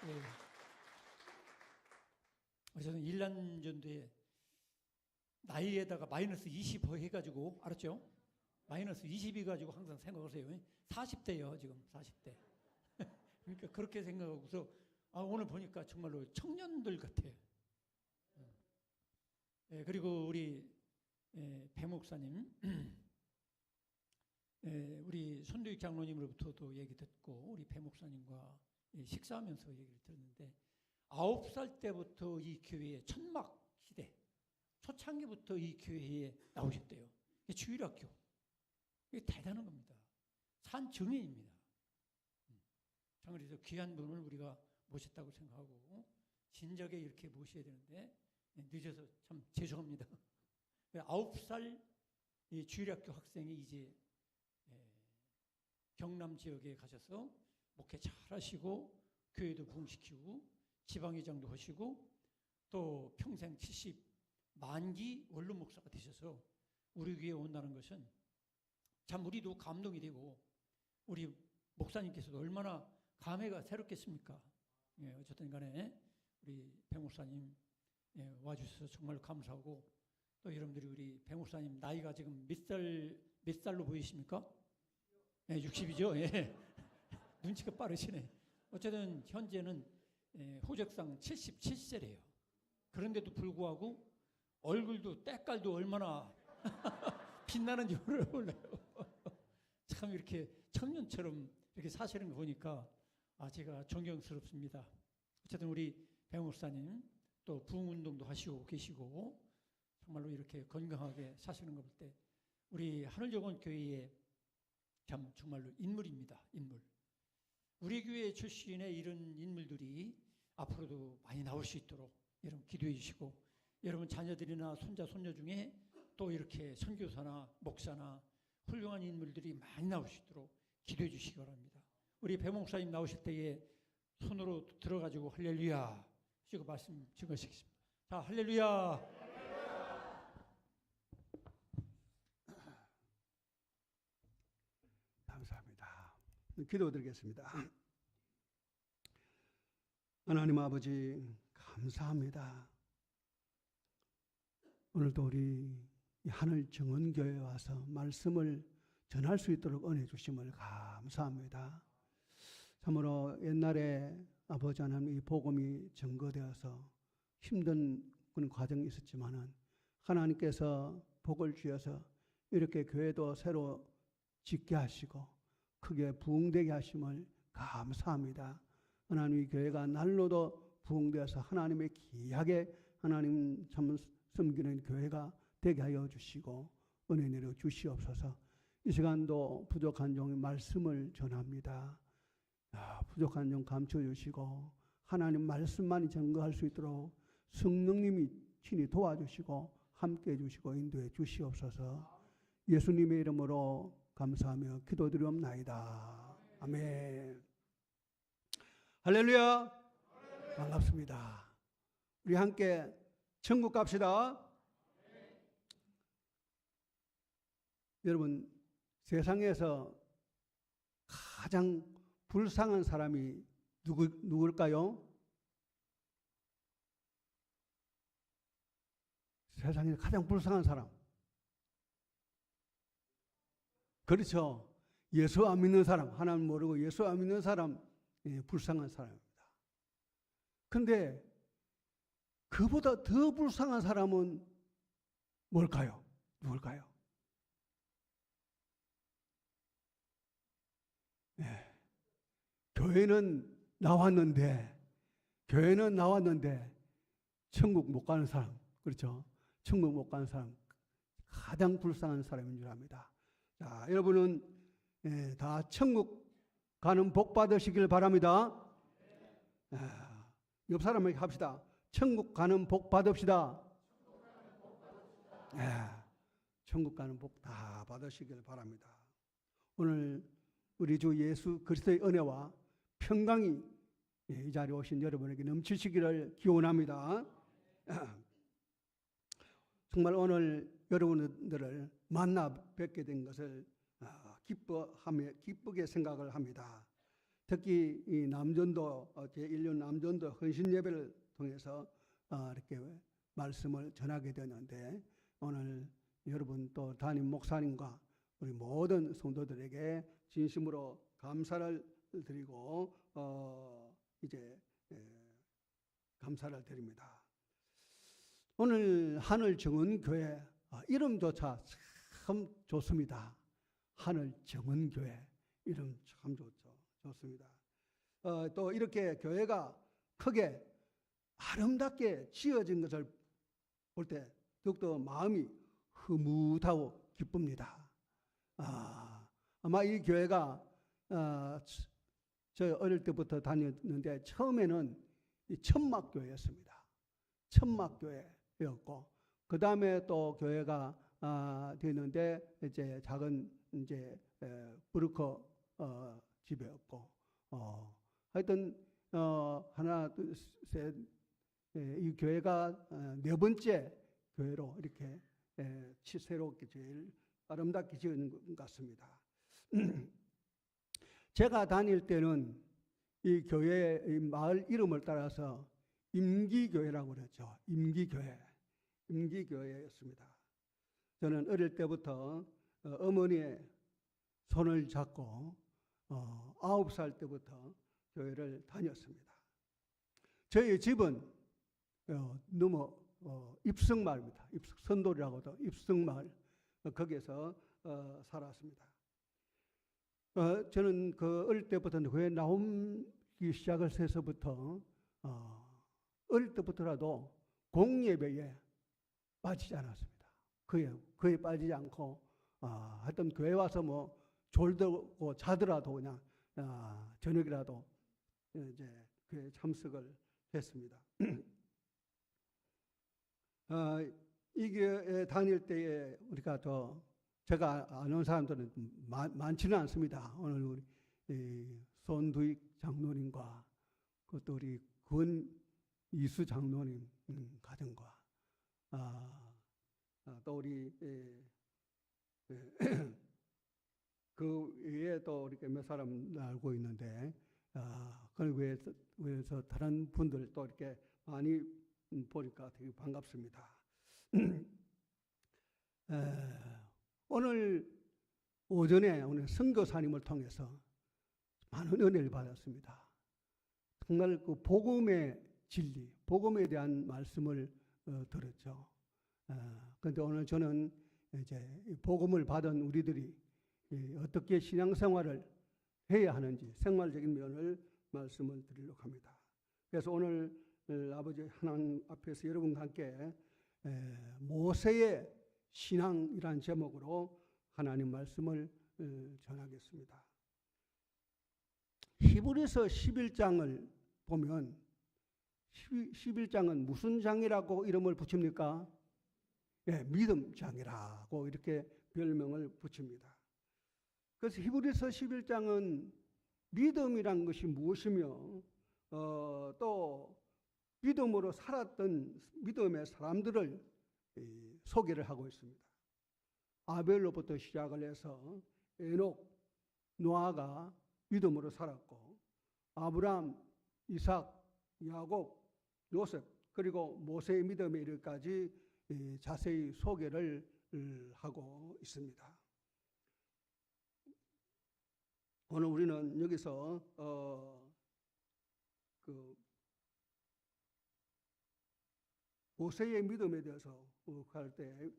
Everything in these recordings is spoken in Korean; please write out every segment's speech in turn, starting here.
예. 저는 1년 전에 나이에다가 마이너스 20 해가지고, 알았죠? 마이너스 20 해가지고 항상 생각을 해요. 40대예요, 지금 40대. 그러니까 그렇게 생각하고서 오늘 보니까 정말로 청년들 같아요. 예, 그리고 우리 배 목사님, 우리 손두익 장로님으로부터도 얘기 듣고 우리 배 목사님과 식사하면서 얘기를 들었는데 9살 때부터 이 교회에 천막 시대, 초창기부터 이 교회에 나오셨대요. 이게 주일학교. 이게 대단한 겁니다. 산 증인입니다. 그래서 귀한 분을 우리가 모셨다고 생각하고 진작에 이렇게 모셔야 되는데 늦어서 참 죄송합니다. 9살 주일학교 학생이 이제 경남 지역에 가셔서 목회 잘 하시고 교회도 부흥시키고 지방회장도 하시고 또 평생 70 만기 원룸 목사가 되셔서 우리 교회에 온다는 것은 참 우리도 감동이 되고 우리 목사님께서도 얼마나 감회가 새롭겠습니까? 예, 어쨌든 간에 우리 배 목사님 와주셔서 정말 감사하고 또 여러분들이 우리 배 목사님 나이가 지금 몇 살로 보이십니까? 네, 60이죠. 예. 눈치가 빠르시네. 어쨌든 현재는 호적상 77세래요. 그런데도 불구하고 얼굴도 때깔도 얼마나 빛나는지 몰라요. 참 이렇게 청년처럼 이렇게 사시는 거 보니까 제가 존경스럽습니다. 어쨌든 우리 배 목사님 또 부흥운동도 하시고 계시고 정말로 이렇게 건강하게 사시는 거 볼 때 우리 하늘정원 교회에 참 정말로 인물입니다. 인물. 우리 교회 출신의 이런 인물들이 앞으로도 많이 나올 수 있도록 여러분 기도해 주시고 여러분 자녀들이나 손자 손녀 중에 또 이렇게 선교사나 목사나 훌륭한 인물들이 많이 나올 수 있도록 기도해 주시기 바랍니다. 우리 배 목사님 나오실 때에 손으로 들어가지고 할렐루야 하시고 말씀 증거하시겠습니다. 자, 할렐루야. 감사합니다. 기도드리겠습니다. 하나님 아버지 감사합니다. 오늘도 우리 하늘 정원교회에 와서 말씀을 전할 수 있도록 은혜 주심을 감사합니다. 참으로 옛날에 아버지 하나님 이 복음이 증거되어서 힘든 그런 과정이 있었지만은 하나님께서 복을 주셔서 이렇게 교회도 새로 짓게 하시고 크게 부흥되게 하심을 감사합니다. 하나님 이 교회가 날로도 부흥되어서 하나님의 귀하게 하나님 참 섬기는 교회가 되게 하여 주시고 은혜 내려 주시옵소서. 이 시간도 부족한 종의 말씀을 전합니다. 부족한 종 감춰 주시고 하나님 말씀만이 증거할 수 있도록 성령님이 친히 도와주시고 함께 해주시고 인도해 주시옵소서. 예수님의 이름으로 감사하며 기도드리옵나이다. 아멘. 할렐루야. 반갑습니다. 우리 함께 천국 갑시다. 여러분 세상에서 가장 불쌍한 사람이 누굴까요? 세상에서 가장 불쌍한 사람. 그렇죠. 예수 안 믿는 사람, 하나님 모르고 예수 안 믿는 사람, 불쌍한 사람입니다. 근데 그보다 더 불쌍한 사람은 뭘까요? 누굴까요? 교회는 나왔는데 천국 못 가는 사람, 그렇죠? 천국 못 가는 사람 가장 불쌍한 사람인 줄 압니다. 자, 여러분은 다 천국 가는 복 받으시길 바랍니다. 옆 사람에게 합시다. 천국 가는 복 받읍시다. 천국 가는 복 다 받으시길 바랍니다. 오늘 우리 주 예수 그리스도의 은혜와 평강이 이 자리에 오신 여러분에게 넘치시기를 기원합니다. 정말 오늘 여러분들을 만나 뵙게 된 것을 기쁘게 생각을 합니다. 특히 이 남전도 제1년 남전도 헌신 예배를 통해서 이렇게 말씀을 전하게 되는데 오늘 여러분 또 담임 목사님과 우리 모든 성도들에게 진심으로 감사를 드리고 이제 감사를 드립니다. 오늘 하늘정은교회 이름조차 참 좋습니다. 하늘정은교회 이름 참 좋습니다. 또 이렇게 교회가 크게 아름답게 지어진 것을 볼 때 더욱더 마음이 흐뭇하고 기쁩니다. 아마 이 교회가 저 어릴 때부터 다녔는데 처음에는 이 천막교회였습니다. 천막교회였고 그 다음에 또 교회가 되는데 이제 작은 이제 브루커 집이었고 하여튼 하나 둘 셋 이 교회가 네 번째 교회로 이렇게 새롭게 제일 아름답게 지은 것 같습니다. 제가 다닐 때는 이 교회 이 마을 이름을 따라서 임기교회라고 그랬죠. 임기교회였습니다. 저는 어릴 때부터 어머니의 손을 잡고 9살 때부터 교회를 다녔습니다. 저희 집은 너무 입성마을입니다. 선돌이라고도 입성마을 거기에서 살았습니다. 저는 그 어릴 때부터 교회 나오기 시작을 해서부터 어릴 때부터라도 공예배에 빠지지 않았습니다. 그에 빠지지 않고 하여튼 교회 와서 뭐 졸고 자더라도 그냥 저녁이라도 이제 교회 참석을 했습니다. 이 교회 다닐 때에 우리가 또 제가 아는 사람들은 많지는 않습니다. 오늘 우리 손두익 장로님과 그것도 우리 권이수 장로님 가정과 또 우리 그 외에 또 이렇게 몇 사람 알고 있는데 그 외에서 다른 분들 또 이렇게 많이 보니까 되게 반갑습니다. 오늘 오전에 오늘 선교사님을 통해서 많은 은혜를 받았습니다. 정말 그 복음의 진리, 복음에 대한 말씀을 들었죠. 그런데 오늘 저는 이제 복음을 받은 우리들이 어떻게 신앙생활을 해야 하는지 생활적인 면을 말씀을 드리려고 합니다. 그래서 오늘 아버지 하나님 앞에서 여러분과 함께 모세의 신앙이라는 제목으로 하나님 말씀을 전하겠습니다. 히브리서 11장을 보면 11장은 무슨 장이라고 이름을 붙입니까? 믿음 장이라고 이렇게 별명을 붙입니다. 그래서 히브리서 11장은 믿음이란 것이 무엇이며 또 믿음으로 살았던 믿음의 사람들을 소개를 하고 있습니다. 아벨로부터 시작을 해서 에녹, 노아가 믿음으로 살았고 아브람, 이삭, 야곱, 요셉 그리고 모세의 믿음에 이르기까지 자세히 소개를 하고 있습니다. 오늘 우리는 여기서 그 모세의 믿음에 대해서 할 때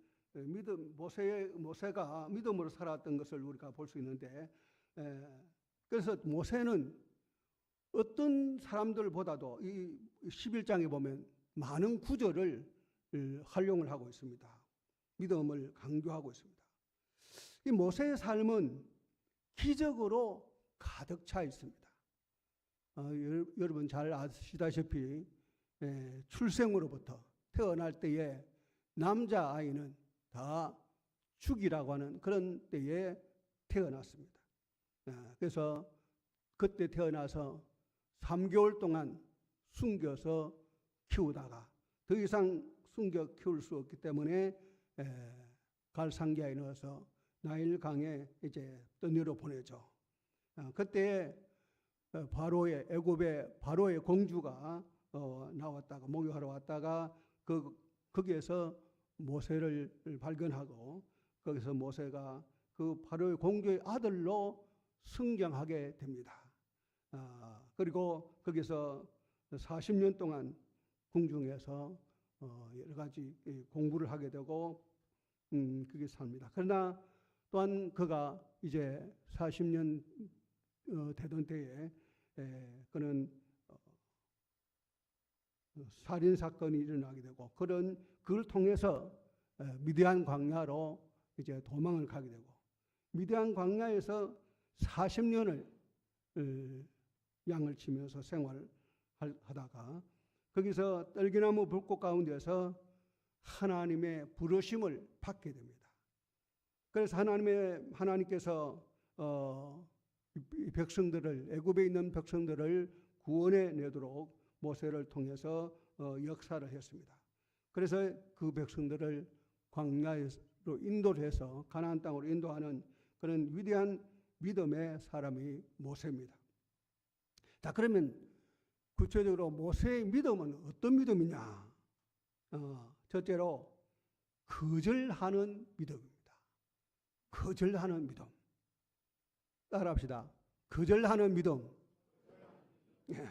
모세가 믿음으로 살았던 것을 우리가 볼 수 있는데 그래서 모세는 어떤 사람들보다도 이 11장에 보면 많은 구절을 활용을 하고 있습니다. 믿음을 강조하고 있습니다. 이 모세의 삶은 기적으로 가득 차 있습니다. 여러분 잘 아시다시피 출생으로부터 태어날 때에 남자아이는 다 죽이라고 하는 그런 때에 태어났습니다. 그래서 그때 태어나서 3개월 동안 숨겨서 키우다가 더 이상 숨겨 키울 수 없기 때문에 갈상기아에 넣어서 나일강에 이제 떠내려 보내죠. 그때 바로의 애굽의 바로의 공주가 나왔다가 목욕하러 왔다가 거기에서 모세를 발견하고 거기서 모세가 그 바로의 공주의 아들로 승경하게 됩니다. 그리고 거기서 40년 동안 궁중에서 여러 가지 공부를 하게 되고 그게 삽니다. 그러나 또한 그가 이제 40년 되던 때에 그는 살인 사건이 일어나게 되고 그걸 통해서 미디안 광야로 이제 도망을 가게 되고 미디안 광야에서 40년을 양을 치면서 생활하다가 거기서 떨기나무 불꽃 가운데서 하나님의 부르심을 받게 됩니다. 그래서 하나님께서 이 백성들을 애굽에 있는 백성들을 구원해 내도록 모세를 통해서 역사를 했습니다. 그래서 그 백성들을 광야로 인도를 해서 가나안 땅으로 인도하는 그런 위대한 믿음의 사람이 모세입니다. 자, 그러면 구체적으로 모세의 믿음은 어떤 믿음이냐? 첫째로 거절하는 믿음입니다. 거절하는 믿음. 따라합시다. 거절하는 믿음. 예.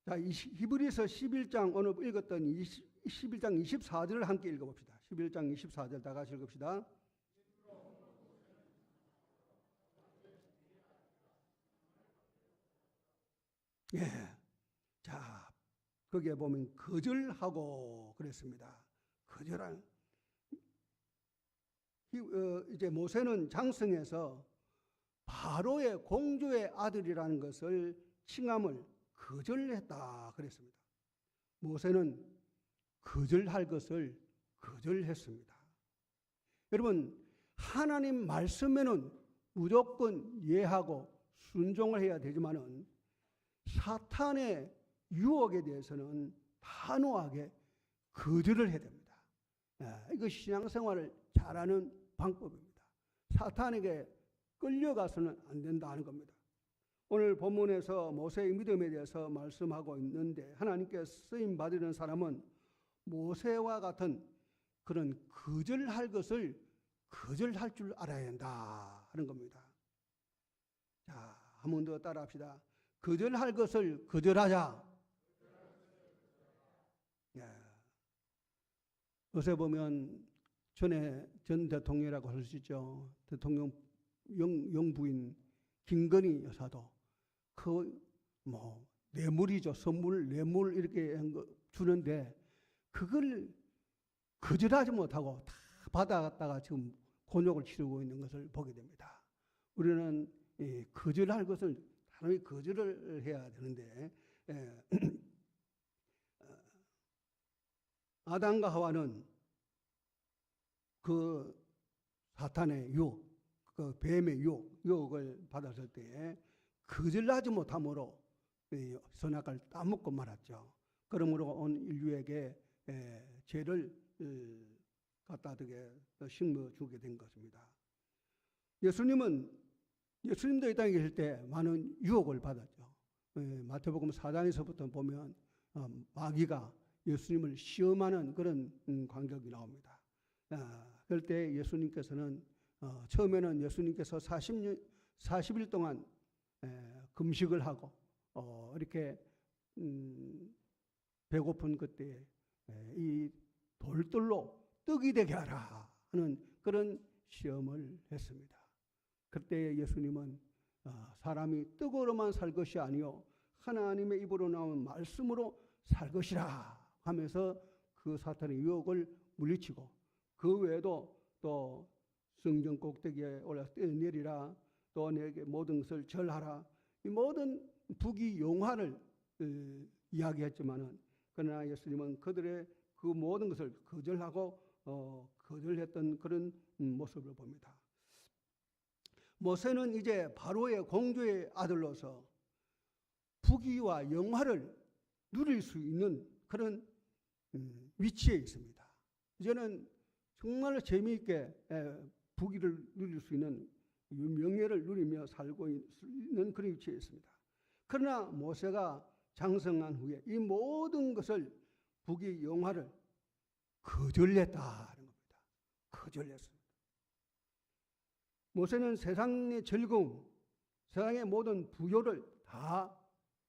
자, 히브리서 11장 오늘 읽었던 11장 24절을 함께 읽어봅시다. 11장 24절 다 같이 읽읍시다. 예. 자, 거기에 보면 거절하고 그랬습니다. 거절한. 이제 모세는 장성에서 바로의 공주의 아들이라는 것을 칭함을 거절했다 그랬습니다. 모세는 거절할 것을 거절했습니다. 여러분, 하나님 말씀에는 무조건 이해하고 순종을 해야 되지만은 사탄의 유혹에 대해서는 단호하게 거절을 해야 됩니다. 이거 신앙생활을 잘하는 방법입니다. 사탄에게 끌려가서는 안 된다는 겁니다. 오늘 본문에서 모세의 믿음에 대해서 말씀하고 있는데 하나님께 쓰임 받으는 사람은 모세와 같은 그런 거절할 것을 거절할 줄 알아야 한다 하는 겁니다. 자, 한 번 더 따라합시다. 거절할 것을 거절하자. 예. 요새 보면 전 대통령이라고 할 수 있죠. 대통령 영부인 김건희 여사도 뇌물이죠. 선물, 뇌물 이렇게 주는데 그걸 거절하지 못하고 다 받아갔다가 지금 곤욕을 치르고 있는 것을 보게 됩니다. 우리는 거절할 것을 단호히 거절을 해야 되는데 아담과 하와는 그 사탄의 유혹, 그 뱀의 유혹을 받았을 때에 거절하지 못함으로 선악을 따먹고 말았죠. 그러므로 온 인류에게 죄를 갖다 대게 심어 주게 된 것입니다. 예수님도 이 땅에 계실 때 많은 유혹을 받았죠. 마태복음 4장에서부터 보면 마귀가 예수님을 시험하는 그런 광경이 나옵니다. 그럴 때 예수님께서는 처음에는 예수님께서 40일 동안 금식을 하고 이렇게 배고픈 그때 이 돌들로 떡이 되게 하라 하는 그런 시험을 했습니다. 그때 예수님은 사람이 떡으로만 살 것이 아니요 하나님의 입으로 나온 말씀으로 살 것이라 하면서 그 사탄의 유혹을 물리치고 그 외에도 또 성전 꼭대기에 올라서 뛰어내리라 또 내게 모든 것을 절하라 이 모든 부귀 영화를 이야기했지만은 그러나 예수님은 그들의 그 모든 것을 거절하고 거절했던 그런 모습을 봅니다. 모세는 이제 바로의 공주의 아들로서 부귀와 영화를 누릴 수 있는 그런 위치에 있습니다. 이제는 정말로 재미있게 부귀를 누릴 수 있는 명예를 누리며 살고 있는 그런 위치에 있습니다. 그러나 모세가 장성한 후에 이 모든 것을 북이 영화를 거절했다는 겁니다. 거절했습니다. 모세는 세상의 즐거움, 세상의 모든 부요를 다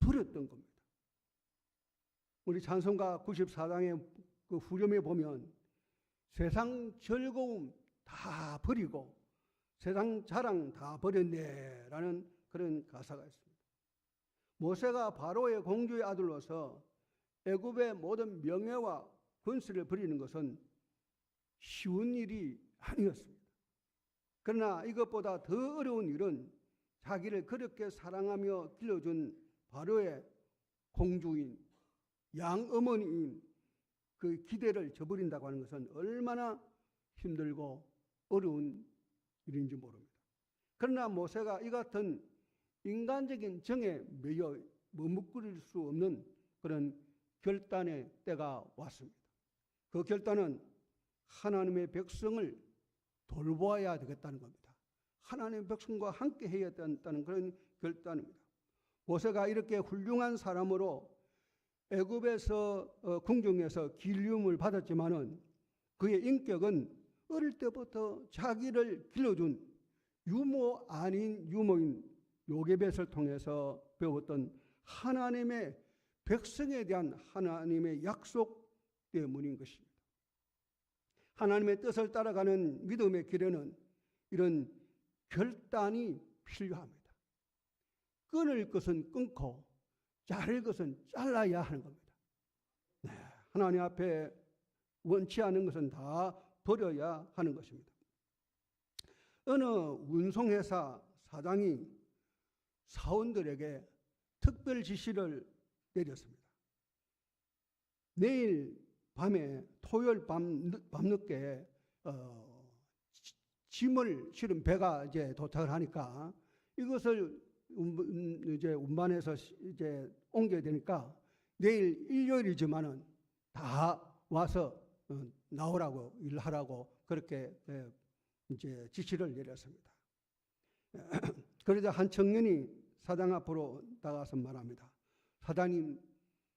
버렸던 겁니다. 우리 찬송가 94장의 그 후렴에 보면 세상 즐거움 다 버리고 세상 자랑 다 버렸네라는 그런 가사가 있습니다. 모세가 바로의 공주의 아들로서 애굽의 모든 명예와 권세를 버리는 것은 쉬운 일이 아니었습니다. 그러나 이것보다 더 어려운 일은 자기를 그렇게 사랑하며 길러준 바로의 공주인 양어머니인 그 기대를 저버린다고 하는 것은 얼마나 힘들고 어려운 일인지 모릅니다. 그러나 모세가 이 같은 인간적인 정에 매여 머뭇거릴 수 없는 그런 결단의 때가 왔습니다. 그 결단은 하나님의 백성을 돌보아야 되겠다는 겁니다. 하나님의 백성과 함께 해야 된다는 그런 결단입니다. 모세가 이렇게 훌륭한 사람으로 애굽에서 궁중에서 길름을 받았지만은 그의 인격은 어릴 때부터 자기를 길러준 유모 아닌 유모인 요게벳을 통해서 배웠던 하나님의 백성에 대한 하나님의 약속 때문인 것입니다. 하나님의 뜻을 따라가는 믿음의 길에는 이런 결단이 필요합니다. 끊을 것은 끊고 자를 것은 잘라야 하는 겁니다. 네, 하나님 앞에 원치 않은 것은 다 버려야 하는 것입니다. 어느 운송회사 사장이 사원들에게 특별 지시를 내렸습니다. 내일 밤에 토요일 밤늦게 짐을 실은 배가 이제 도착을 하니까 이것을 이제 운반해서 이제 옮겨야 되니까 내일 일요일이지만은 다 와서 나오라고 일하라고 그렇게 이제 지시를 내렸습니다. 그러자 한 청년이 사장 앞으로 나가서 말합니다. 사장님,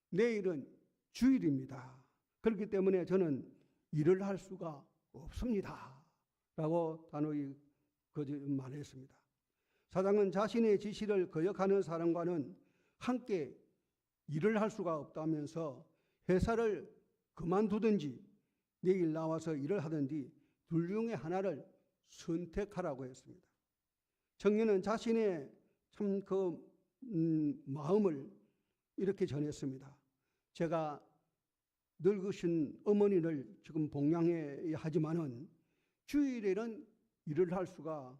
내일은 주일입니다. 그렇기 때문에 저는 일을 할 수가 없습니다. 라고 단호히 말했습니다. 사장은 자신의 지시를 거역하는 사람과는 함께 일을 할 수가 없다면서 회사를 그만두든지 내일 나와서 일을 하든지 둘 중에 하나를 선택하라고 했습니다. 청년은 자신의 참 그 마음을 이렇게 전했습니다. 제가 늙으신 어머니를 지금 봉양해야 하지만은 주일에는 일을 할 수가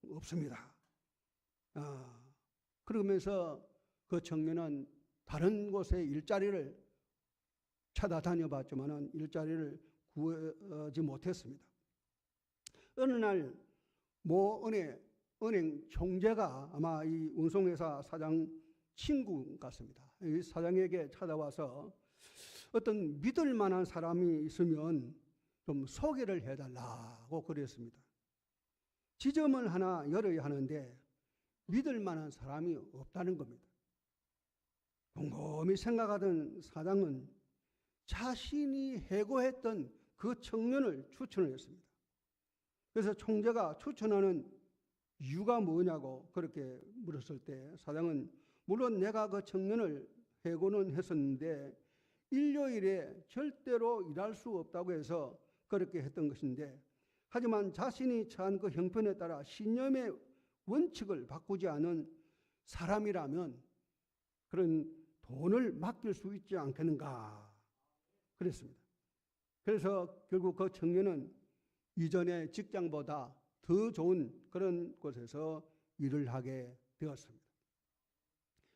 없습니다. 그러면서 그 청년은 다른 곳에 일자리를 찾아다녀 봤지만은 일자리를 구하지 못했습니다. 어느 날 모 은행 총재가 아마 이 운송회사 사장 친구 같습니다. 이 사장에게 찾아와서 어떤 믿을 만한 사람이 있으면 좀 소개를 해달라고 그랬습니다. 지점을 하나 열어야 하는데 믿을 만한 사람이 없다는 겁니다. 곰곰이 생각하던 사장은 자신이 해고했던 그 청년을 추천을 했습니다. 그래서 총재가 추천하는 이유가 뭐냐고 그렇게 물었을 때 사장은 물론 내가 그 청년을 해고는 했었는데 일요일에 절대로 일할 수 없다고 해서 그렇게 했던 것인데 하지만 자신이 처한 그 형편에 따라 신념의 원칙을 바꾸지 않은 사람이라면 그런 돈을 맡길 수 있지 않겠는가 그랬습니다. 그래서 결국 그 청년은 이전의 직장보다 더 좋은 그런 곳에서 일을 하게 되었습니다.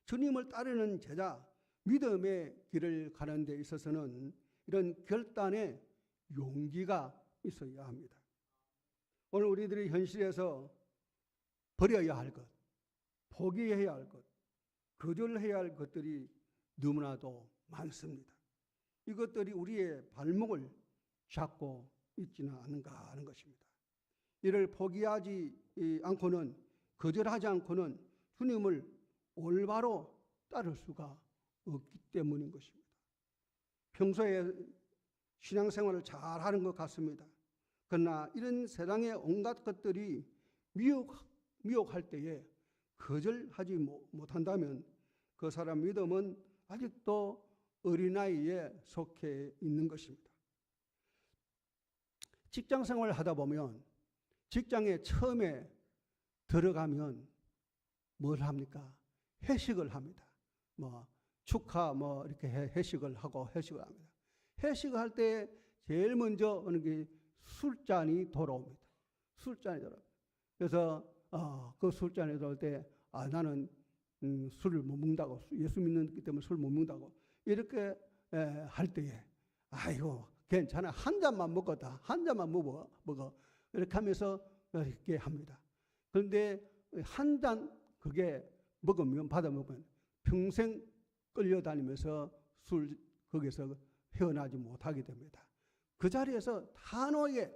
주님을 따르는 제자, 믿음의 길을 가는 데 있어서는 이런 결단의 용기가 있어야 합니다. 오늘 우리들이 현실에서 버려야 할 것, 포기해야 할 것, 거절해야 할 것들이 너무나도 많습니다. 이것들이 우리의 발목을 잡고 있지는 않은가 하는 것입니다. 이를 포기하지 않고는 거절하지 않고는 주님을 올바로 따를 수가 없기 때문인 것입니다. 평소에 신앙생활을 잘 하는 것 같습니다. 그러나 이런 세상의 온갖 것들이 미혹할 때에 거절하지 못한다면 그 사람 믿음은 아직도 어린아이에 속해 있는 것입니다. 직장생활을 하다 보면 직장에 처음에 들어가면 뭘 합니까? 회식을 합니다. 축하 이렇게 회식을 하고 회식을 합니다. 회식을 할 때 제일 먼저 오는 게 술잔이 돌아옵니다. 술잔이 돌아옵니다. 그래서 그 술잔이 돌아올 때 나는 술을 못 먹는다고, 예수 믿는 때문에 술을 못 먹는다고 이렇게 할 때에 아이고 괜찮아, 한 잔만 먹었다, 한 잔만 먹어 이렇게 하면서 이렇게 합니다. 그런데 한 잔 그게 받아 먹으면 평생 끌려다니면서 거기서 헤어나지 못하게 됩니다. 그 자리에서 단호하게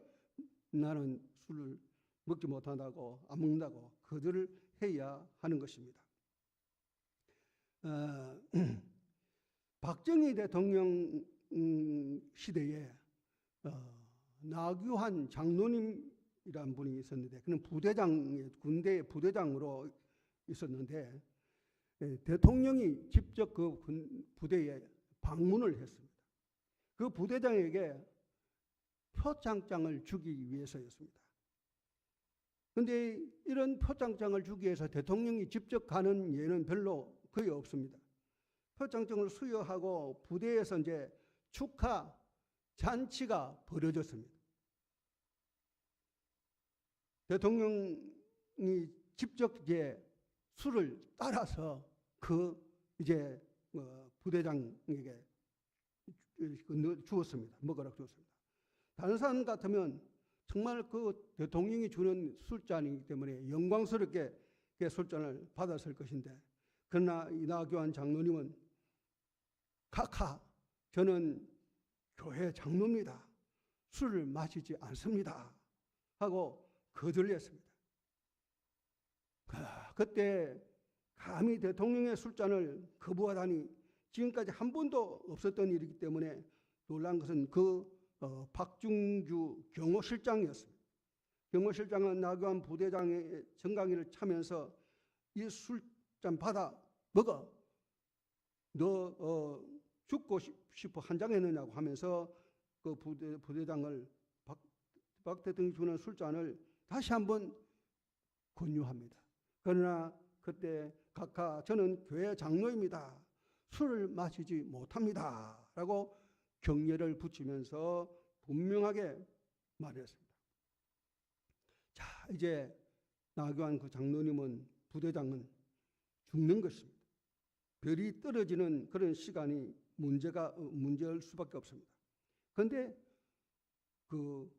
나는 술을 먹지 못한다고, 안 먹는다고 거절을 해야 하는 것입니다. 박정희 대통령 시대에 나규환 장로님이라는 분이 있었는데, 그는 군대 부대장으로 있었는데, 대통령이 직접 그 부대에 방문을 했습니다. 그 부대장에게 표창장을 주기 위해서였습니다. 그런데 이런 표창장을 주기 위해서 대통령이 직접 가는 예는 거의 없습니다. 표창장을 수여하고 부대에서 이제 축하 잔치가 벌어졌습니다. 대통령이 직접 이제 술을 따라서 부대장에게 주었습니다. 먹으라고 주었습니다. 다른 사람 같으면 정말 그 대통령이 주는 술잔이기 때문에 영광스럽게 그 술잔을 받았을 것인데, 그러나 이나교환 장로님은 저는 교회 장로입니다. 술을 마시지 않습니다 하고 거절했습니다. 그때 감히 대통령의 술잔을 거부하다니 지금까지 한 번도 없었던 일이기 때문에 놀란 것은 박중주 경호실장이었습니다. 경호실장은 나교환 부대장의 정강이를 차면서 이 술잔 받아 먹어. 너 죽고 싶어 한장했느냐고 하면서 그 부대장을 박 대통령이 주는 술잔을 다시 한번 권유합니다. 그러나 그때 저는 교회 장로입니다. 술을 마시지 못합니다 라고 경례를 붙이면서 분명하게 말했습니다. 자, 이제 나교환 그 장로님은, 부대장은 죽는 것입니다. 별이 떨어지는 그런 시간이 문제일 수밖에 없습니다. 그런데 그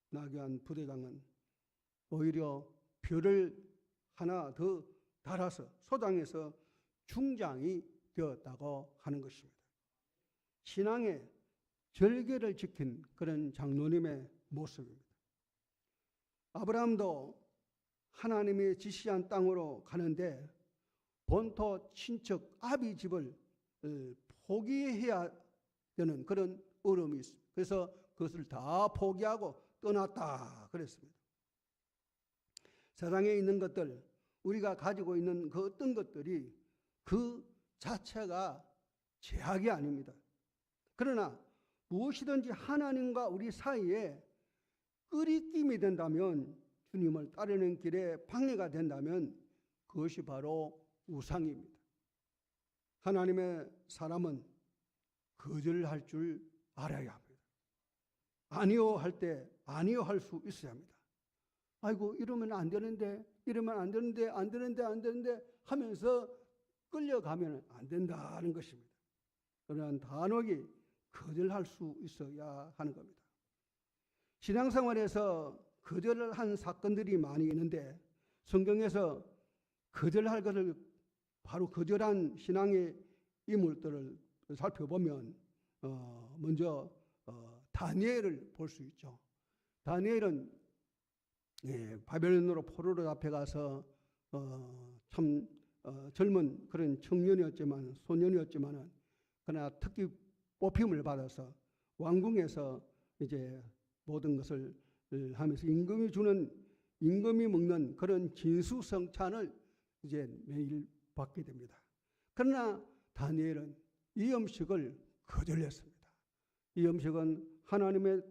나교환 부대장은 오히려 별을 하나 더 달아서 소장해서 중장이 되었다고 하는 것입니다. 신앙의 절개를 지킨 그런 장로님의 모습입니다. 아브라함도 하나님이 지시한 땅으로 가는데 본토 친척 아비 집을 포기해야 되는 그런 어려움이 있습니다. 그래서 그것을 다 포기하고 떠났다 그랬습니다. 세상에 있는 것들, 우리가 가지고 있는 그 어떤 것들이 그 자체가 죄악이 아닙니다. 그러나 무엇이든지 하나님과 우리 사이에 끄리낌이 된다면, 주님을 따르는 길에 방해가 된다면 그것이 바로 우상입니다. 하나님의 사람은 거절을 할 줄 알아야 합니다. 아니요 할 때 아니요 할 수 있어야 합니다. 아이고 이러면 안 되는데, 이러면 안 되는데, 안 되는데 하면서 끌려가면 안 된다는 것입니다. 그러나 단호하게 거절할 수 있어야 하는 겁니다. 신앙생활에서 거절을 한 사건들이 많이 있는데, 성경에서 거절할 것을 바로 거절한 신앙의 인물들을 살펴보면 먼저 다니엘을 볼 수 있죠. 다니엘은 바벨론으로 포로로 잡혀가서 참 젊은 그런 청년이었지만 소년이었지만은 그러나 특히 뽑힘을 받아서 왕궁에서 이제 모든 것을 하면서 임금이 먹는 그런 진수성찬을 이제 매일 받게 됩니다. 그러나 다니엘은 이 음식을 거절했습니다. 이 음식은 하나님의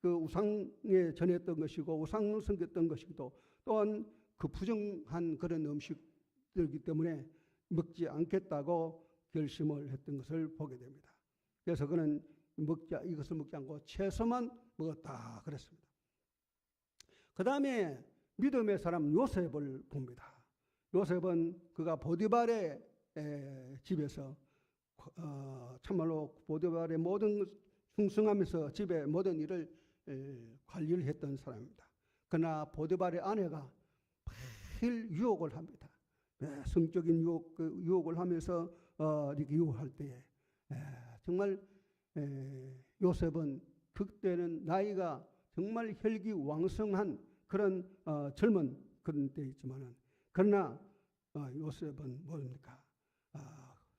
그 우상에 전했던 것이고 우상을 섬겼던 것이고 또한 그 부정한 그런 음식들이기 때문에 먹지 않겠다고 결심을 했던 것을 보게 됩니다. 그래서 그는 이것을 먹지 않고 채소만 먹었다 그랬습니다. 그 다음에 믿음의 사람 요셉을 봅니다. 요셉은 그가 보디발의 집에서 참말로 보디발의 모든 충성하면서 집의 모든 일을 관리를 했던 사람입니다. 그러나 보디발의 아내가 매일 유혹을 합니다. 성적인 유혹을 하면서 이렇게 유혹할 때에 정말 요셉은 그때는 나이가 정말 혈기왕성한 그런 젊은 그런 때였지만은 그러나 요셉은 뭡니까?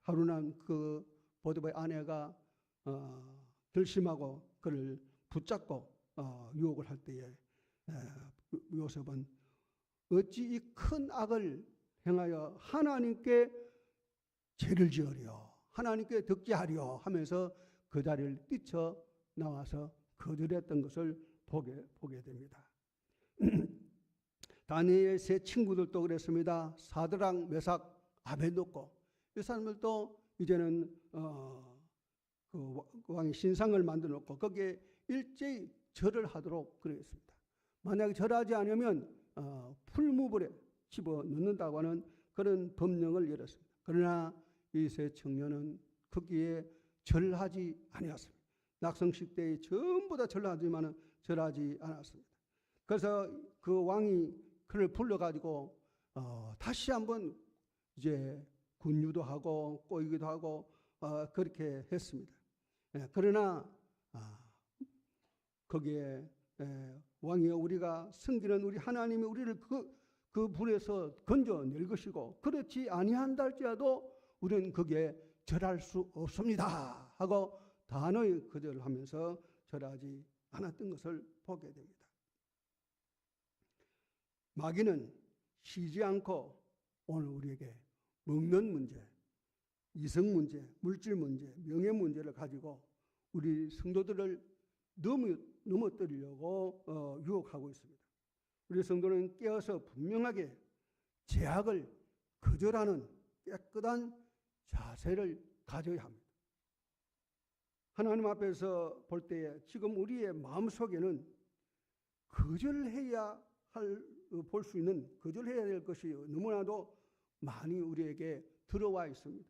하루는 그 보디발의 아내가 결심하고 그를 붙잡고 유혹을 할 때에 요셉은 어찌 이 큰 악을 행하여 하나님께 죄를 지으려 하나님께 득죄하려 하면서 그 자리를 뛰쳐 나와서 거절했던 것을 보게 됩니다. 다니엘의 세 친구들도 그랬습니다. 사드락, 메삭, 아베노고 이 사람들도 이제는 그 왕이 신상을 만들어 놓고 거기에 일제히 절을 하도록 그랬습니다. 만약에 절하지 않으면 풀무불에 집어넣는다고 하는 그런 법령을 열었습니다. 그러나 이 세 청년은 거기에 절하지 아니었습니다. 낙성식 때에 전부 다 절하지만은 절하지 않았습니다. 그래서 그 왕이 그를 불러가지고 다시 한번 이제 군유도 하고 꼬이기도 하고 그렇게 했습니다. 그러나 거기에 왕이여 우리가 섬기는 우리 하나님이 우리를 그 불에서 건져낼 것이고 그렇지 아니한다 할지라도 우리는 거기에 절할 수 없습니다 하고 단호히 거절을 하면서 절하지 않았던 것을 보게 됩니다. 마귀는 쉬지 않고 오늘 우리에게 먹는 문제, 이성 문제, 물질 문제, 명예 문제를 가지고 우리 성도들을 넘어뜨리려고 유혹하고 있습니다. 우리 성도는 깨어서 분명하게 죄악을 거절하는 깨끗한 자세를 가져야 합니다. 하나님 앞에서 볼 때에 지금 우리의 마음속에는 거절해야 볼 수 있는 거절해야 될 것이 너무나도 많이 우리에게 들어와 있습니다.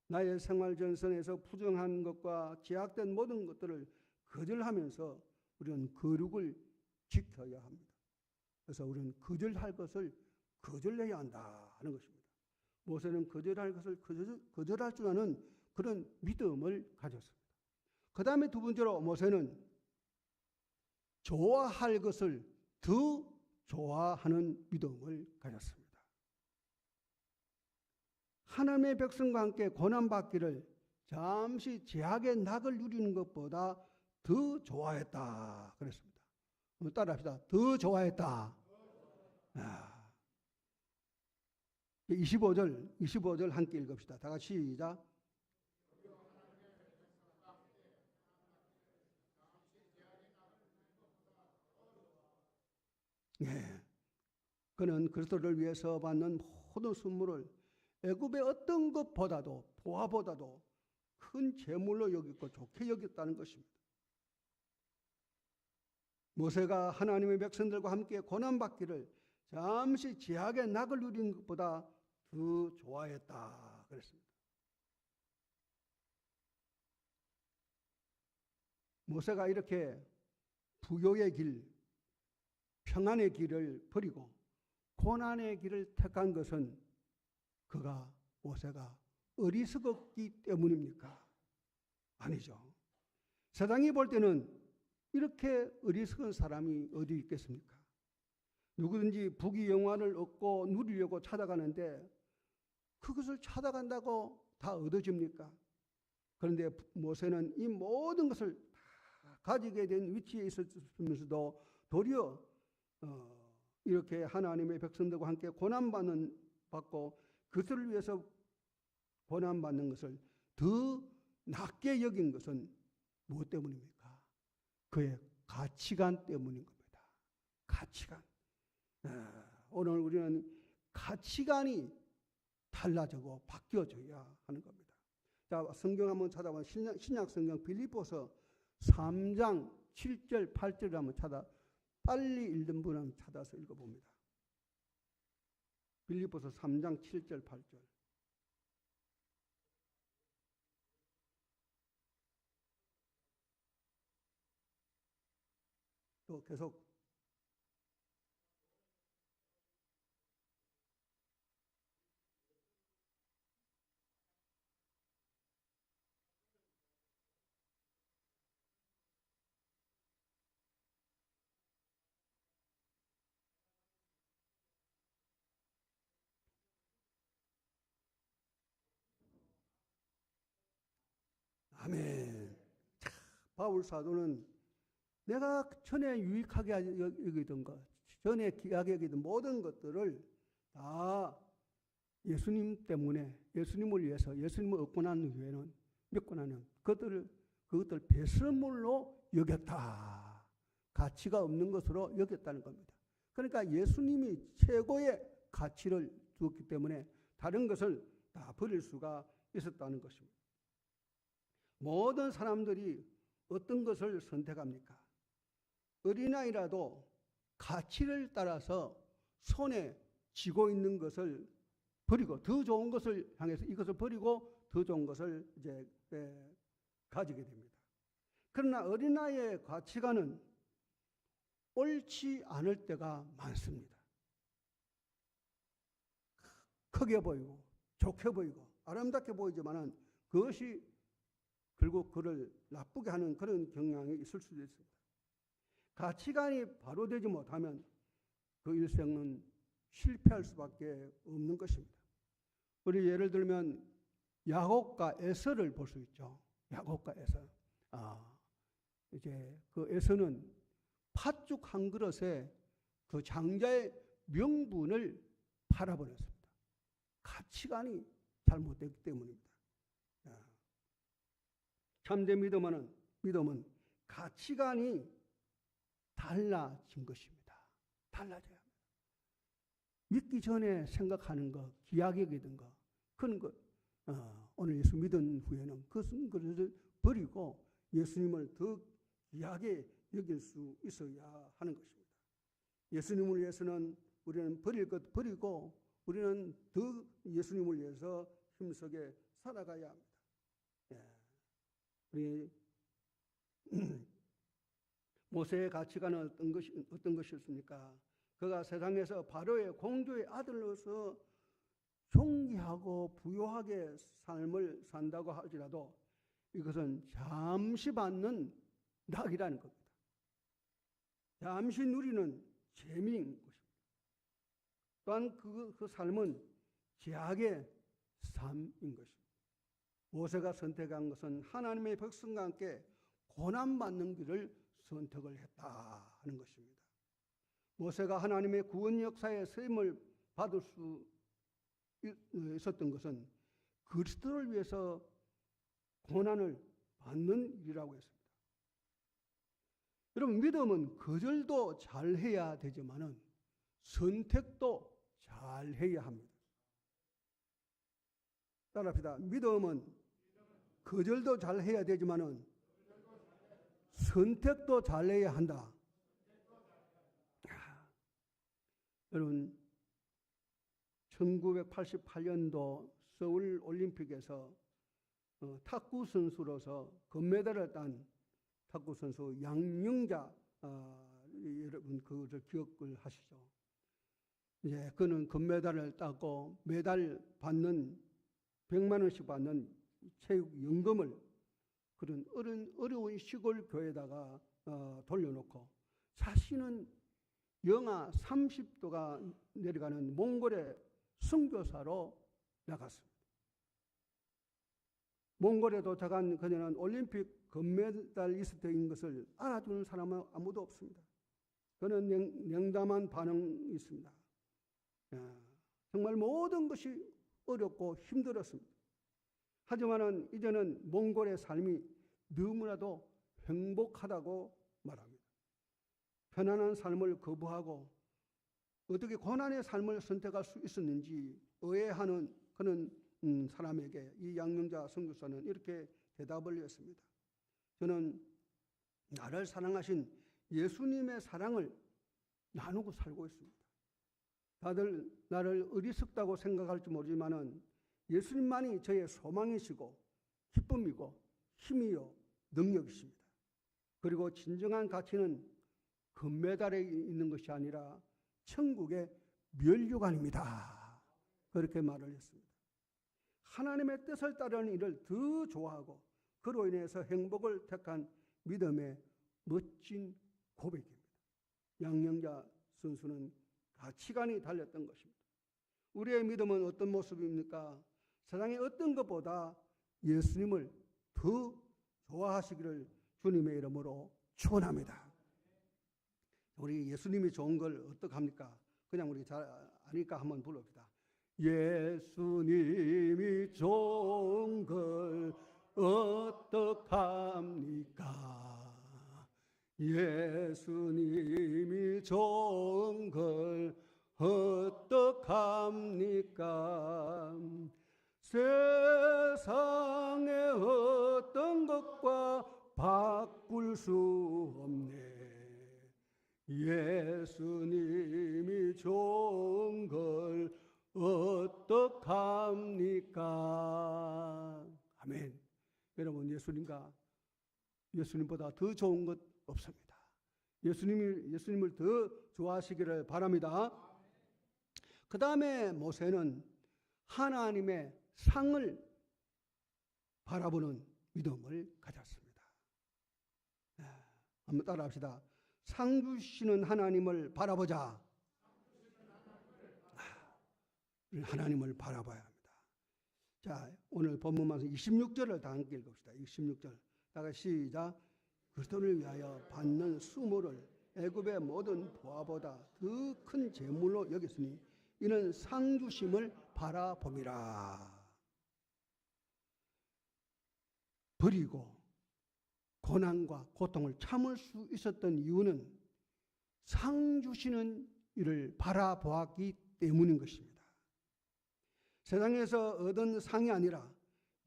나의 생활 전선에서 부정한 것과 제약된 모든 것들을 거절하면서 우리는 거룩을 지켜야 합니다. 그래서 우리는 거절할 것을 거절해야 한다 하는 것입니다. 모세는 거절할 것을 거절할 줄 아는 그런 믿음을 가졌습니다. 그 다음에 두 번째로 모세는 좋아할 것을 더 좋아하는 믿음을 가졌습니다. 하나님의 백성과 함께 고난받기를 잠시 제약의 낙을 누리는 것보다 더 좋아했다 그랬습니다. 따라합시다. 더 좋아했다. 25절 함께 읽읍시다. 다 같이 시작. 네. 그는 그리스도를 위해서 받는 모든 순물을 애굽의 어떤 것보다도 보화보다도 큰 재물로 여겼고 좋게 여겼다는 것입니다. 모세가 하나님의 백성들과 함께 고난받기를 잠시 제약의 낙을 누리는 것보다 더 좋아했다 그랬습니다. 모세가 이렇게 부요의 길, 평안의 길을 버리고 고난의 길을 택한 것은 모세가 어리석었기 때문입니까? 아니죠. 세상이 볼 때는 이렇게 어리석은 사람이 어디 있겠습니까? 누구든지 부귀영화를 얻고 누리려고 찾아가는데 그것을 찾아간다고 다 얻어집니까? 그런데 모세는 이 모든 것을 다 가지게 된 위치에 있었으면서도 도리어 이렇게 하나님의 백성들과 함께 고난받고 그것을 위해서 고난받는 것을 더 낮게 여긴 것은 무엇 때문입니까? 그의 가치관 때문인 겁니다. 가치관. 오늘 우리는 가치관이 달라지고 바뀌어져야 하는 겁니다. 자, 성경 한번 찾아보면 신약 성경 빌립보서 3장 7절 8절을 한번 빨리 읽는 분 한번 찾아서 읽어봅니다. 빌립보서 3장 7절 8절. 또 계속 아멘. 바울 사도는 내가 전에 유익하게 여기던 것, 전에 귀하게 여기던 모든 것들을 다 예수님 때문에, 예수님을 위해서, 예수님을 얻고 난 후에는, 믿고 나면 그것들 배설물로 여겼다. 가치가 없는 것으로 여겼다는 겁니다. 그러니까 예수님이 최고의 가치를 주었기 때문에 다른 것을 다 버릴 수가 있었다는 것입니다. 모든 사람들이 어떤 것을 선택합니까? 어린아이라도 가치를 따라서 손에 쥐고 있는 것을 버리고 더 좋은 것을 향해서 이것을 버리고 더 좋은 것을 이제 가지게 됩니다. 그러나 어린아이의 가치관은 옳지 않을 때가 많습니다. 크게 보이고 좋게 보이고 아름답게 보이지만은 그것이 결국 그를 나쁘게 하는 그런 경향이 있을 수도 있습니다. 가치관이 바로 되지 못하면 그 일생은 실패할 수밖에 없는 것입니다. 우리 예를 들면 야곱과 에서를 볼 수 있죠. 야곱과 에서. 이제 그 에서는 팥죽 한 그릇에 그 장자의 명분을 팔아버렸습니다. 가치관이 잘못됐기 때문입니다. 참된 믿음은 가치관이 달라진 것입니다. 달라져야 합니다. 믿기 전에 생각하는 것, 귀하게 여기던 것, 그런 것, 오늘 예수 믿은 후에는 그것을 버리고 예수님을 더 귀하게 여길 수 있어야 하는 것입니다. 예수님을 위해서는 우리는 버릴 것 버리고 우리는 더 예수님을 위해서 힘쓰게 살아가야 합니다. 우리 모세의 가치관은 어떤 것이었습니까? 그가 세상에서 바로의 공주의 아들로서 존귀하고 부유하게 삶을 산다고 할지라도 이것은 잠시 받는 낙이라는 겁니다. 잠시 누리는 재미인 것입니다. 또한 그 삶은 제약의 삶인 것입니다. 모세가 선택한 것은 하나님의 백성과 함께 고난받는 길을 선택을 했다 하는 것입니다. 모세가 하나님의 구원 역사의 쓰임을 받을 수 있었던 것은 그리스도를 위해서 고난을 받는 일이라고 했습니다. 여러분, 믿음은 거절도 잘해야 되지만은 선택도 잘해야 합니다. 따라합시다. 믿음은 거절도 잘해야 되지만은 선택도 잘해야 한다. 여러분, 1988년도 서울 올림픽에서 탁구 선수로서 금메달을 딴 탁구 선수 양영자, 여러분 그것을 기억을 하시죠. 이제 그는 금메달을 따고 매달 받는 100만 원씩 받는 체육연금을 그런 어려운 시골 교회에다가 돌려놓고 자신은 영하 30도가 내려가는 몽골의 선교사로 나갔습니다. 몽골에 도착한 그녀는 올림픽 금메달리스트인 것을 알아주는 사람은 아무도 없습니다. 그는 냉담한 반응이 있습니다. 정말 모든 것이 어렵고 힘들었습니다. 하지만 이제는 몽골의 삶이 너무나도 행복하다고 말합니다. 편안한 삶을 거부하고 어떻게 고난의 삶을 선택할 수 있었는지 의아해하는 그런 사람에게 이 양영자 선교사는 이렇게 대답을 했습니다. 저는 나를 사랑하신 예수님의 사랑을 나누고 살고 있습니다. 다들 나를 어리석다고 생각할지 모르지만 예수님만이 저의 소망이시고 기쁨이고 힘이요 능력이십니다. 그리고 진정한 가치는 금메달에 있는 것이 아니라 천국의 면류관입니다. 그렇게 말을 했습니다. 하나님의 뜻을 따르는 일을 더 좋아하고 그로 인해서 행복을 택한 믿음의 멋진 고백입니다. 양영자 선수는 가치관이 달렸던 것입니다. 우리의 믿음은 어떤 모습입니까? 세상의 어떤 것보다 예수님을 더 좋아하시기를 주님의 이름으로 축원합니다. 우리 예수님이 좋은 걸 어떡합니까? 그냥 우리 잘 아니까 한번 불러봅시다. 예수님이 좋은 걸 어떡합니까? 예수님이 좋은 걸 어떡합니까? 세상의 어떤 것과 바꿀 수 없네. 예수님이 좋은 걸 어떡합니까? 아멘. 여러분, 예수님보다 더 좋은 것 없습니다. 예수님을 더 좋아하시기를 바랍니다. 그 다음에 모세는 하나님의 상을 바라보는 믿음을 가졌습니다. 한번 따라합시다. 상 주시는 하나님을 바라보자. 하나님을 바라봐야 합니다. 자, 오늘 본문 말씀 26절을 다 함께 읽읍시다. 26절. 다가 시작. 그리스도를 위하여 받는 수모를 애굽의 모든 보화보다 더 큰 재물로 여겼으니 이는 상 주심을 바라봄이라. 버리고 고난과 고통을 참을 수 있었던 이유는 상 주시는 이를 바라보았기 때문인 것입니다. 세상에서 얻은 상이 아니라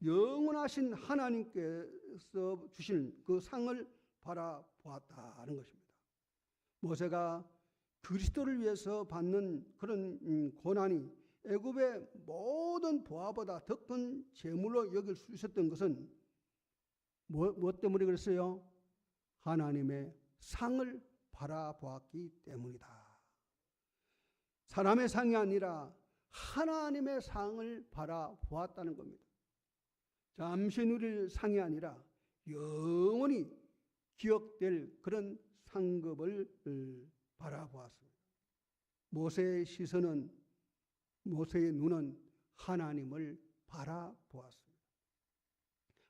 영원하신 하나님께서 주신 그 상을 바라보았다는 것입니다. 모세가 그리스도를 위해서 받는 그런 고난이 애굽의 모든 보화보다 더 큰 재물로 여길 수 있었던 것은 무엇 때문에 그랬어요? 하나님의 상을 바라보았기 때문이다. 사람의 상이 아니라 하나님의 상을 바라보았다는 겁니다. 잠시 누릴 상이 아니라 영원히 기억될 그런 상급을 바라보았습니다. 모세의 시선은, 모세의 눈은 하나님을 바라보았습니다.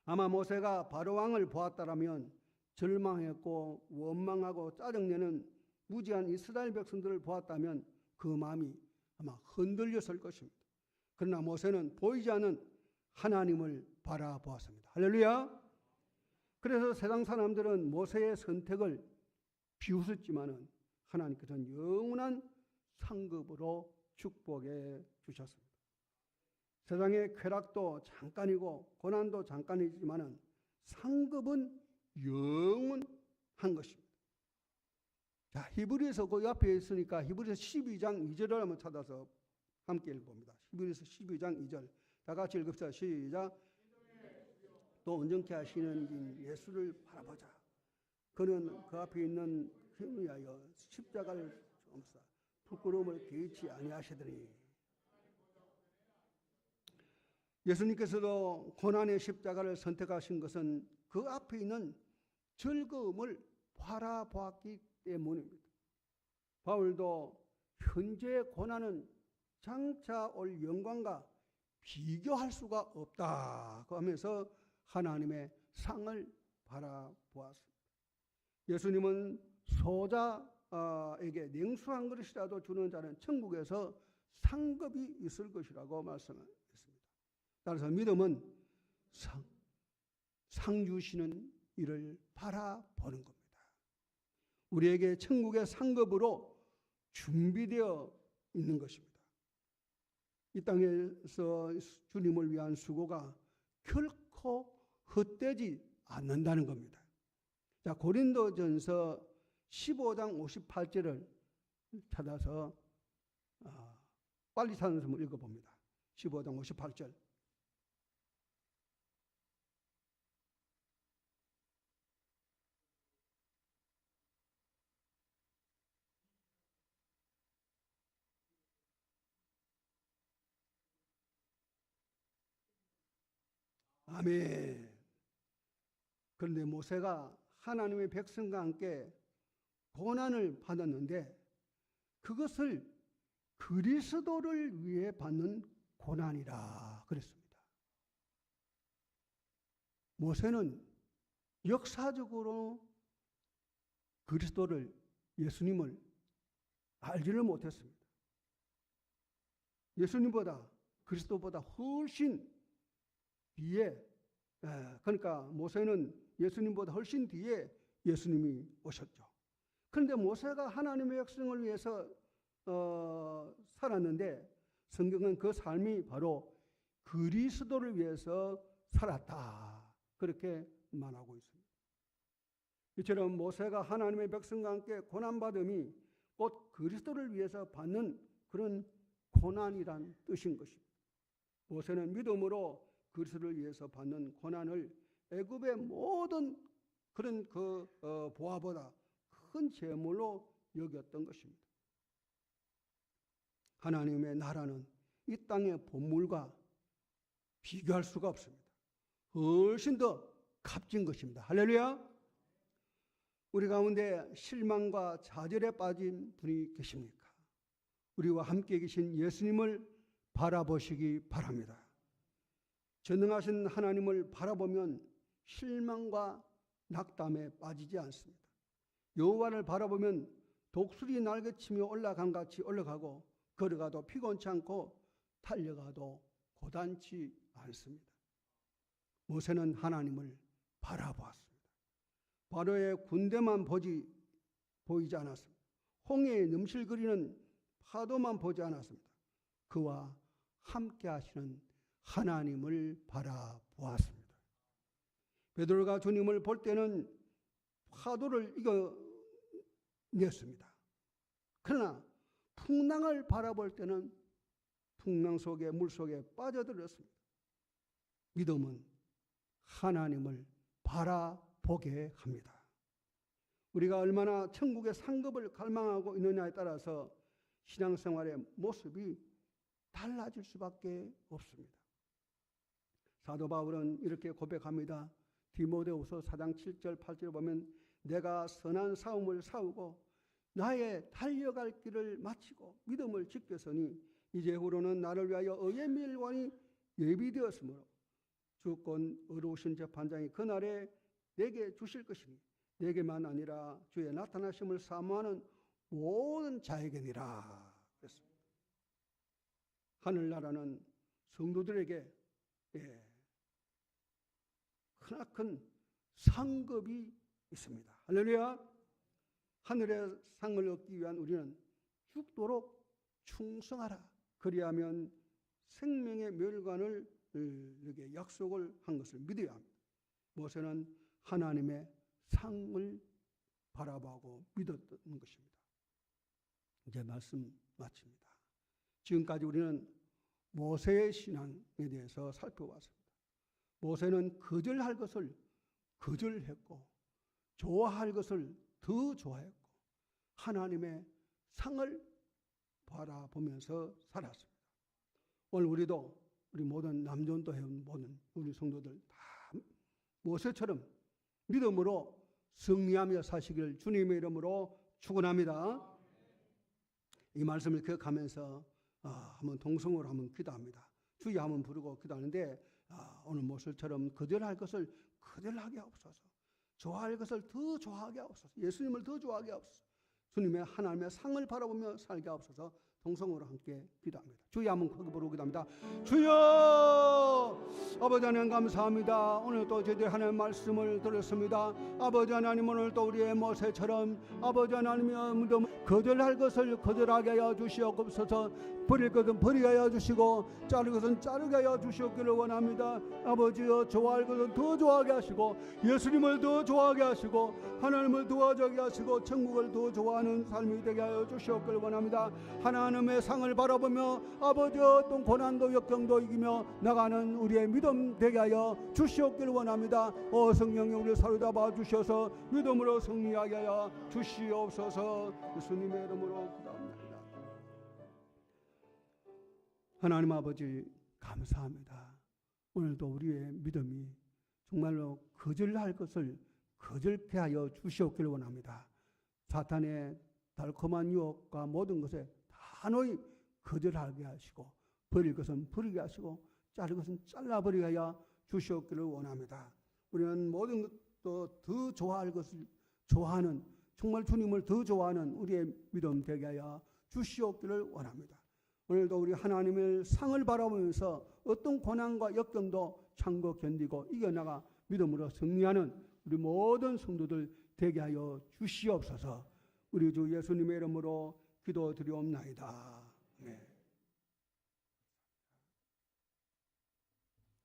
아마 모세가 바로왕을 보았다라면 절망했고 원망하고 짜증내는 무지한 이스라엘 백성들을 보았다면 그 마음이 아마 흔들렸을 것입니다. 그러나 모세는 보이지 않는 하나님을 바라보았습니다. 할렐루야. 그래서 세상 사람들은 모세의 선택을 비웃었지만은 하나님께서는 영원한 상급으로 축복해 주셨습니다. 세상의 쾌락도 잠깐이고 고난도 잠깐이지만은 상급은 영원한 것입니다. 자, 히브리서 그 옆에 있으니까 히브리서 12장 2절을 한번 찾아서 함께 읽어봅니다. 히브리서 12장 2절. 다 같이 읽읍시다. 시작. 또 온전케 하시는 예수를 바라보자. 그는 그 앞에 있는 힘을 위하여 십자가를 옮사 부끄러움을 개의치 아니하시더니. 예수님께서도 고난의 십자가를 선택하신 것은 그 앞에 있는 즐거움을 바라보았기 때문입니다. 바울도 현재의 고난은 장차 올 영광과 비교할 수가 없다 하면서 하나님의 상을 바라보았습니다. 예수님은 소자에게 냉수 한 그릇이라도 주는 자는 천국에서 상급이 있을 것이라고 말씀했습니다. 따라서 믿음은 상 주시는 이를 바라보는 겁니다. 우리에게 천국의 상급으로 준비되어 있는 것입니다. 이 땅에서 주님을 위한 수고가 결코 헛되지 않는다는 겁니다. 자, 고린도전서 15장 58절을 찾아서 빨리 찾아서 한번 읽어봅니다. 15장 58절. 아멘. 그런데 모세가 하나님의 백성과 함께 고난을 받았는데 그것을 그리스도를 위해 받는 고난이라 그랬습니다. 모세는 역사적으로 그리스도를, 예수님을 알지를 못했습니다. 예수님보다, 그리스도보다 훨씬 뒤에, 그러니까 모세는 예수님보다 훨씬 뒤에 예수님이 오셨죠. 그런데 모세가 하나님의 백성을 위해서 살았는데 성경은 그 삶이 바로 그리스도를 위해서 살았다, 그렇게 말하고 있습니다. 이처럼 모세가 하나님의 백성과 함께 고난받음이 곧 그리스도를 위해서 받는 그런 고난이란 뜻인 것입니다. 모세는 믿음으로 그리스도를 위해서 받는 고난을 애굽의 모든 그런 보화보다 큰 재물로 여겼던 것입니다. 하나님의 나라는 이 땅의 보물과 비교할 수가 없습니다. 훨씬 더 값진 것입니다. 할렐루야. 우리 가운데 실망과 좌절에 빠진 분이 계십니까? 우리와 함께 계신 예수님을 바라보시기 바랍니다. 전능하신 하나님을 바라보면 실망과 낙담에 빠지지 않습니다. 여호와를 바라보면 독수리 날개치며 올라간 같이 올라가고 걸어가도 피곤치 않고 달려가도 고단치 않습니다. 모세는 하나님을 바라보았습니다. 바로의 군대만 보이지 않았습니다. 홍해에 넘실거리는 파도만 보지 않았습니다. 그와 함께 하시는 하나님을 바라보았습니다. 베드로가 주님을 볼 때는 파도를 이겨냈습니다. 그러나 풍랑을 바라볼 때는 풍랑 속에, 물 속에 빠져들었습니다. 믿음은 하나님을 바라보게 합니다. 우리가 얼마나 천국의 상급을 갈망하고 있느냐에 따라서 신앙생활의 모습이 달라질 수밖에 없습니다. 사도 바울은 이렇게 고백합니다. 디모데후서 4장 7절 8절에 보면 내가 선한 싸움을 싸우고 나의 달려갈 길을 마치고 믿음을 지켰으니 이제후로는 나를 위하여 의의 멸관이 예비되었으므로 주권 의로우신 재판장이 그날에 내게 주실 것이니 내게만 아니라 주의 나타나심을 사모하는 모든 자에게니라 그랬습니다. 하늘나라는 성도들에게 크나큰 상급이 있습니다. 할렐루야. 하늘의 상을 얻기 위한 우리는 죽도록 충성하라. 그리하면 생명의 멸관을 이렇게 약속을 한 것을 믿어야 합니다. 모세는 하나님의 상을 바라보고 믿었던 것입니다. 이제 말씀 마칩니다. 지금까지 우리는 모세의 신앙에 대해서 살펴봤습니다. 모세는 거절할 것을 거절했고 좋아할 것을 더 좋아했고 하나님의 상을 바라보면서 살았습니다. 오늘 우리도 우리 모든 남전도 해온 모든 우리 성도들 다 모세처럼 믿음으로 승리하며 사시기를 주님의 이름으로 축원합니다. 이 말씀을 기억하면서 한번 동성으로 한번 기도합니다. 주여 한번 부르고 기도하는데 오늘 모습처럼 거절할 것을 거절하게 하옵소서. 좋아할 것을 더 좋아하게 하옵소서. 예수님을 더 좋아하게 하옵소서. 주님의 하나님의 상을 바라보며 살게 하옵소서. 동성으로 함께 기도합니다. 주여 한번 크게 부르고 기도합니다. 주여 아버지 하나님 감사합니다. 오늘 또 저희들 하나님의 말씀을 들었습니다. 아버지 하나님 오늘 또 우리의 모세처럼 아버지 하나님의 믿음 거절할 것을 거절하게 하여 주시옵소서. 버릴 것은 버리게 하여 주시고 자를 것은 자르게 하여 주시옵기를 원합니다. 아버지여 좋아할 것은 더 좋아하게 하시고 예수님을 더 좋아하게 하시고 하나님을 도와주게 하시고 천국을 더 좋아하는 삶이 되게 하여 주시옵기를 원합니다. 하나님의 상을 바라보며 아버지여 어떤 고난도 역경도 이기며 나가는 우리의 믿음 되게 하여 주시옵기를 원합니다. 성령님 우리 사로잡아 주셔서 믿음으로 승리하게 하여 주시옵소서. 예수님의 이름으로 기도합니다. 하나님 아버지 감사합니다. 오늘도 우리의 믿음이 정말로 거절할 것을 거절케 하여 주시옵기를 원합니다. 사탄의 달콤한 유혹과 모든 것에 단호히 거절하게 하시고 버릴 것은 버리게 하시고 자를 것은 잘라버리게 하여 주시옵기를 원합니다. 우리는 모든 것도 더 좋아할 것을 좋아하는 정말 주님을 더 좋아하는 우리의 믿음 되게 하여 주시옵기를 원합니다. 오늘도 우리 하나님의 상을 바라보면서 어떤 고난과 역경도 참고 견디고 이겨나가 믿음으로 승리하는 우리 모든 성도들 되게 하여 주시옵소서. 우리 주 예수님의 이름으로 기도드리옵나이다. 네.